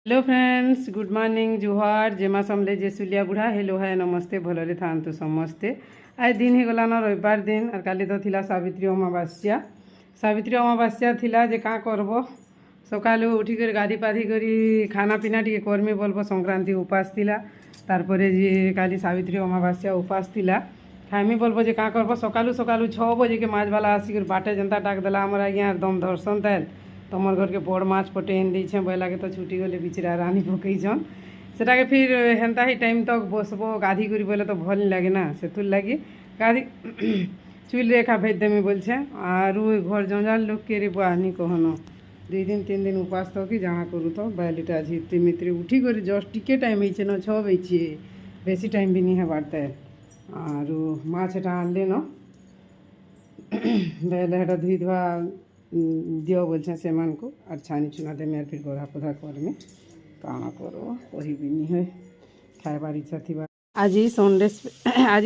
Hello friends, good morning, जुहार जेमा समले जे सुलिया बुढ़ा hello है नमस्ते भलरे थांतु समस्ते। आज दिन ही गलान रविवार दिन और काली तो थिला सावित्री अमावास्या। सावित्री अमावास्या थिला जे का करब सकालू उठिक गाधी पाधी करी खाना पीना टी करमी बोलब संक्रांति उपास थिला तारपरे जे काली सावित्री अमावास्या उपास थिला खाइमी बोलब जे का करब सकालू सकालू 6 बजे के माछवाला आसिक बाटे जनता डाक देला आमर आज्ञा दम दर्शन देल तुमर घर के बड़ माछ पटे एन दे बोला के तो छुटी गले बिचरा रानी पकईन सेटा के फिर हेन्ता ही टाइम तक बसबो गाधी करी बोले तो भल नहीं लगे ना से लगी गाधी चुल रेखा भेज देमी बोलछे और घर जंजाल लोक के रे बुआनी कहनो 2 दिन 3 दिन उपास तो कि जहाँ करूँ तो बैलीटा झित्री मित्री उठी कर जस्ट टिके टाइम हो न 6 बजे बेसी टाइम भी नहीं है बारते और माछटा आनले न बेले हेटा धुई धुआ दियो बोलछे से मन को और छानी चुना दे मैं फिर गोधा पोधा कर में काना करो कही भी नहीं है खाइबार इच्छा थी। आज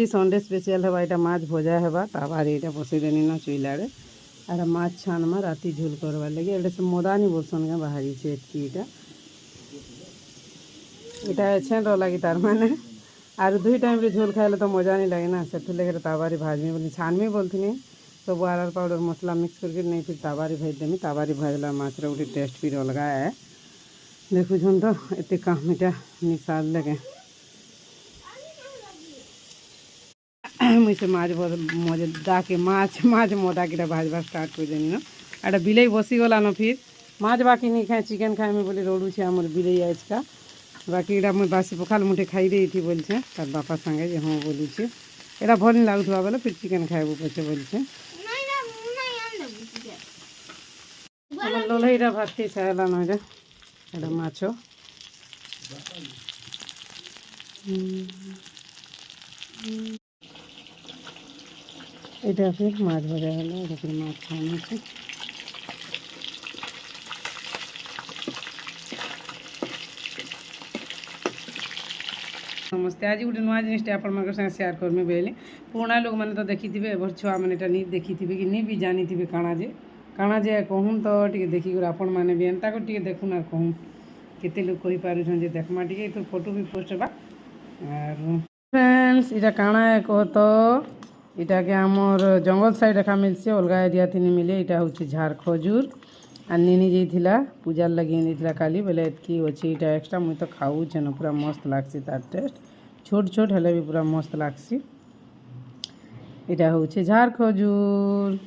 संडे स्पेशल है यहाँ माछ भजा है ताबार यहाँ बसई देनी ना चुलाड़े और माछ छानमा राति झोल करवार लगे एटा से मदानी बोलसन गा बाहरी से इटा छेड़ लगी तार माने और 2 टाइम रे झोल खाइले तो मजा नहीं लगे ना से लेकर ताबारी भाजमी बोली छानमी बोलती सब आर पाउडर मसला मिक्स करके नहीं फिर ताबारी भाज देमी ताबारी भाजला माछ गोटे टेस्ट फिर अलग है देखुन तो एत काम इटा निशाल लगे मुझे माछ मजा के माछ मदा के भाजवा स्टार्ट कर देनी ना एटा बिलई बसीगला न फिर माछ बाकी नहीं खाए चिकेन खाए में बोली रोडू छे आमर बिलई आज का बाकी एटा मुझे बासी पखाल मुठे खाई रही थी बोलछे तार बापा संगे जे हाँ बोलू छे एटा भल नहीं लगुवा बोले फिर चिकेन खाएबू पछे बोलछे लोलहीटा भात खाई सारा ना एटा माछ এটা फिर माछ भजा हलो এটা फिर माछ खाना छे नमस्ते। आज गोटे नुआ जिनिसटे आपन संगे शेयर करमी बेले पुराना लोक मैंने तो देखी थे एवर छुआ मैंने नहीं देखी थी कि नहीं भी जानी थी काଣା जे कहूँ तो टे देखी आपण मैंने भी एंता को टे देखुन और कहूँ केते लोग कही पारुछन जे देखमा टे तो फोटो भी पोस्ट बा और फ्रेंड्स इटा काଣା है कह तो इटा के आमर जंगल साइड रखा मिलसे अलग एरिया थी नहीं मिले इटा हूँ झार खजूर और नीनी जाइला पूजार लगे नहीं काली बोले एतकी अच्छे इटा एक्सट्रा मुझे तो खाऊ न पूरा मस्त लागसी तार टेस्ट छोट छोट हेले भी पूरा मस्त लागसी इटा हूँ झार खजूर।